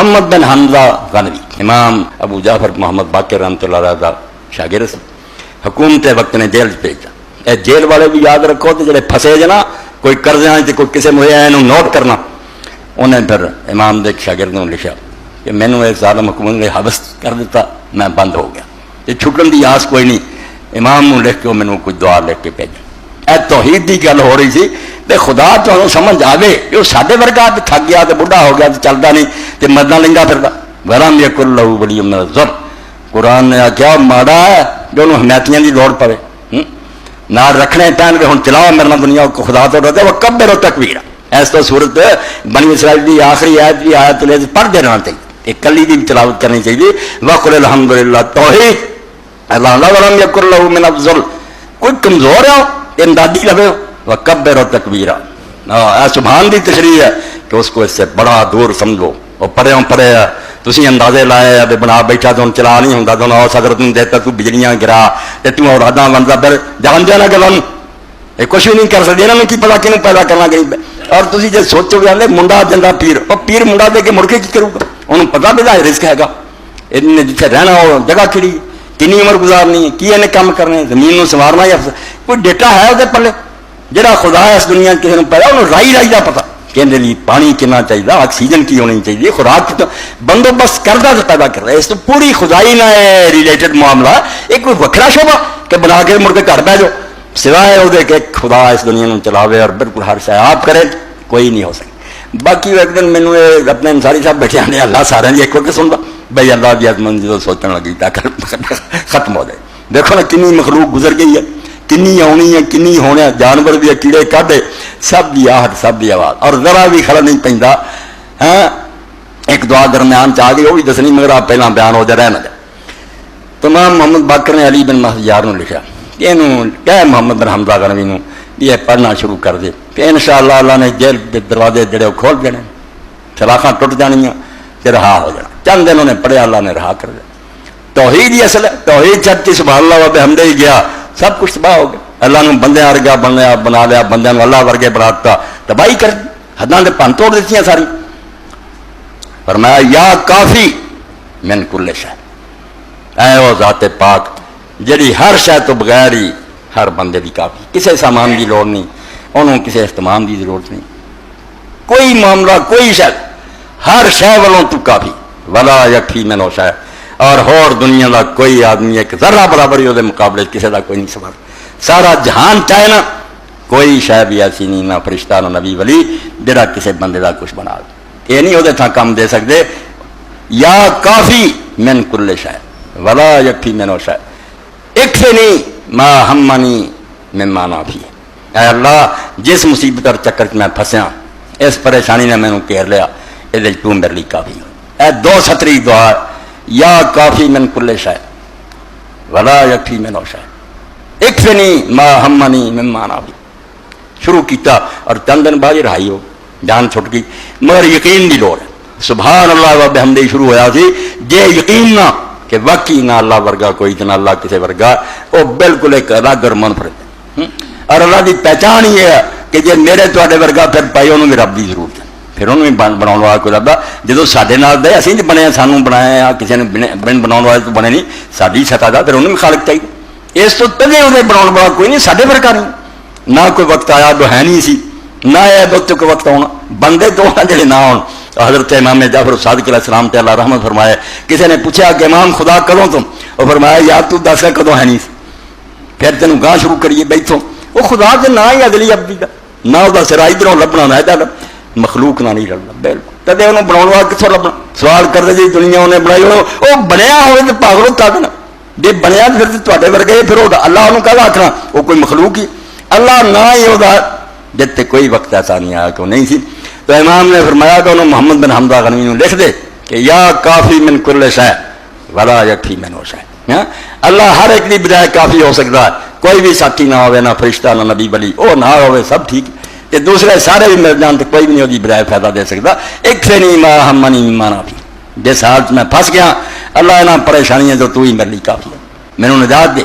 محمد بن حمزہ غنوی امام ابو جعفر محمد باقر رحمۃ اللہ علیہ کا شاگرد سی، حکومت وقت نے جیل بھیجا. اے جیل والے بھی یاد رکھو تو جڑے پھسے جنا کوئی قرضیاں تے کوئی کسے مہیا نوٹ کرنا. انہیں پھر امام دے ایک شاگرد نے لکھا کہ مینوں ایک ظالم حکومت نے حبس کر دیتا، میں بند ہو گیا، یہ چھٹن دی آس کوئی نہیں. امام نو لکھ کے مینوں کوئی دعا لکھ کے بھیجا. اے توحید دی گل ہو رہی سی تے خدا تمہیں سمجھ آوے کہ ساڈے ورگا تھک گیا تے بڑھا ہو گیا تے چلدا نہیں تے مداں لنگا پھردا. ولم یکن لہ ولی من الذر، قرآن نے آخیا ماڑا ہے جو انہوں حمایتیاں دی لوڑ پوے نہ رکھنے پہن کے ہوں چلاؤ میرے دنیا کو خدا تو ڈرتے وہ کبر و تکبیر. اس تو صورت بنی اسرائیل دی آخری آیت بھی آیت لے پڑھتے رہنا چاہیے، ایک کلی دی تلاوت کرنی چاہیے. وقل الحمدللہ توحید اللہ ولم یکن لہ من الذر. کوئی کمزور ہے امدادی لگے وکبر و تکبیرہ. سبحان دی تشریح ہے کہ اس کو اس سے بڑا دور سمجھو. وہ پڑھے پڑھے تسی اندازے لائے ابھی بنا بیٹھا تو چلا نہیں ہوں تو نہ صدر تم دیتا تو بجلیاں گرا تو اوراداں بنتا پھر جان جانا گلوں یہ کچھ بھی نہیں کر سکتے. یہاں کی پتا کہوں پیدا کرنا گئی. اور تھی جی سوچو گے آدھے منڈا جا پیر وہ پیر منڈا دے کے مڑ کے کی کروں گا؟ انہوں پتا بھی رزق ہے گا جتنے رہنا وہ جگہ کھڑی کنی عمر گزارنی ہے کی انہیں کام کرنے زمین کو سوارنا یا کوئی ڈیٹا ہے وہ پلے جہاں خدا ہے اس دنیا کسی نے پیدا انہوں رائی رائی کا پتا کہ پانی کنا چاہیے آکسیجن کی ہونی چاہیے خوراک کی بندوبست کرتا تو پیدا کرتا ہے. اس تو پوری خدائی نہ ریلیٹڈ معاملہ ایک کوئی وکھرا شعبہ کہ بنا کے مڑ کے گھر بہ جاؤ سوائے وہ کہ خدا اس دنیا میں چلاوے اور بالکل ہر شے آپ کرے کوئی نہیں ہو سکے. باقی ایک دن مینوں اپنے انصاری صاحب بیٹھے آنے اللہ سارے ایک وقت سنتا بھائی اللہ کی عظمت جو سوچنے لگی تاکہ ختم ہو جائے. دیکھو نا کنی مخلوق گزر گئی ہے کنی آنی ہے کنی ہونے جانور بھی ہے کیڑے کاٹے سب دی آہٹ سب دی آواز اور ذرا بھی خلل نہیں پیندا. ہاں ایک دعا درمیان چاہ گئی وہ بھی دسنی مگر آپ پہلا بیان ہو جائے رہ نہ جائے. تمام محمد باقر نے علی بن مہیار نے لکھا کہ یہ کہ محمد بن حمزہ غنوی نو یہ پڑھنا شروع کر دے کہ انشاءاللہ اللہ نے جیل کے دروازے جڑے وہ کھول دینے سلاخاں ٹوٹ جانیاں تے رہا ہو جانا. چند دن انہیں پڑھیا اللہ نے رہا کر دیا. توحید ہی اصل ہے توحید چڑھتی سبحان اللہ و بحمدہ ہی گیا سب کچھ تباہ ہو گیا. اللہ نے بندے ورگا بنا لیا بندے نے اللہ ورگے بناتا تباہی کر دی حداں دے پن توڑ دیتی ساری. فرمایا یا کافی من کل شے اے وہ ذات پاک جڑی ہر شے تو بغیر ہی ہر بندے دی کافی کسے سامان دی لوڑ نہیں انہوں کسے اہتمام دی ضرورت نہیں کوئی معاملہ کوئی شے ہر شے والوں تو کافی ولا یکفی منو شے. اور ہور دنیا دا کوئی آدمی ایک ذرہ برابر ہی وہ مقابلے کسی دا کوئی نہیں سوال. سارا جہان چاہے نا کوئی شے بھی ایسی نہیں نہ فرشتہ نہ نبی ولی جڑا کسی بندے دا کچھ بنا دے. یہ نہیں وہ تھا کم دے سکتے. یا کافی من کل شے ولا یکفی منو شے ایک سے نہیں ما ہمنی مما نافی. اے اللہ جس مصیبت اور چکر میں پھنسیا اس پریشانی نے مینوں گھیر لیا یہ تو میرے لیے کافی. اے دو سطری دعا یا کافی من کل شے ولا یکفی منو شے ایک سے نہیں ما ہمنی مما نافی شروع کیتا اور چند دن بعد رہائی ہو جان چھٹ گئی مگر یقین دی لوڑ ہے. سبحان اللہ و بحمدہ شروع ہوا سی جے یقین نہ کہ واقعی نہ اللہ ورگا کوئی نہ اللہ کسی ورگا وہ بالکل ایک الگ اور منفرد ہے. اور اللہ کی پہچان یہ ہے کہ جی میرے تے ورگا پھر پائی انہوں بھی رب کی ضرورت ہے پھر انہوں بھی بنا والا کوئی رب جدو سارے نال دے اسی بنے سانوں بنایا کسی نے بن بنا والے تو بنے نہیں ساری سطح کا پھر انہوں بھی خالق چاہیے. اس تو پہلے وہ بنا والا کوئی نہیں سارے ورگا نہیں نہ کوئی وقت آیا تو ہے نہیں سی نہ آیا تو کوئی وقت آنا بندے تو جڑے نہ آن. حضرت امام جعفر صادق علیہ السلام تے اللہ رحمت فرمائے کسی نے پوچھا کہ امام خدا کدوں تم وہ فرمایا یار تو دس کدوں ہے نہیں پھر تینوں گاہ شروع کریے بیٹھوں وہ خدا کے نہ ہی اگلی ابدی کا نہ وہ سرا ادھروں لبنا نہ ادھر مخلوق نہ نہیں لڑنا بالکل کدے انہوں بنا والا کتوں لبنا سوال کرتے جی دنیا انہیں بنائی وہ بنیا ہوئے تو پاگلوں کا دینا جی بنیا پھر تے ورگے پھر وہ اللہ انہوں کہ آخنا وہ کوئی مخلوق ہی اللہ نہ ہی وہ جب تک کوئی وقت ایسا نہیں آیا کہ وہ نہیں سی. تو امام نے فرمایا کہ انہوں محمد بن حمزہ غنوی نے لکھ دے کہ یا کافی من کل شے ولا یکفی منو شے. اللہ ہر ایک دی بجائے کافی ہو سکتا ہے کوئی بھی ساتھی نہ ہوئے نہ فرشتہ نہ نبی ولی وہ نہ ہوئے سب ٹھیک کہ دوسرے سارے بھی مل جان تو کوئی بھی نہیں ہوتی بجائے فائدہ دے سکتا. ایک سے نہیں ما ہمنی مما نافی جس حالت میں پھنس گیا اللہ نہ پریشانیاں تو ہی میرے لیے کافی ہے مینوں نجات دے.